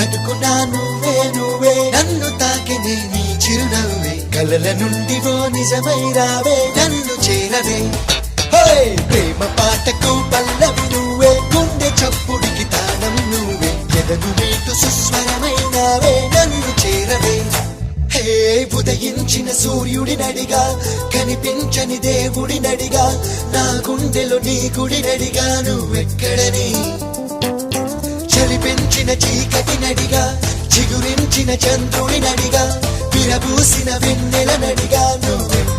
అనుకున్నా నువ్వే నువ్వే నన్ను తాకినే నీ చిరునవ్వే కలల నుండి ఓ నిజమై రావే నన్ను చేరవే ప్రేమ పాటకు పల్లవి నువ్వే గుండె చప్పుడికి తాళం నువ్వే ఎదను మీటు సుస్వరమైనావే నన్ను చేరవే ఉదయించిన సూర్యుడి నడిగా కనిపించని దేవుడి నడిగా నా గుండెలో నీ గుడి నడిగా నువ్వెక్కడని చలి పెంచిన చీకటి నడిగా చిగురించిన చంద్రుడి నడిగా విరబూసిన వెన్నెల నడిగా నువ్వెక్కడ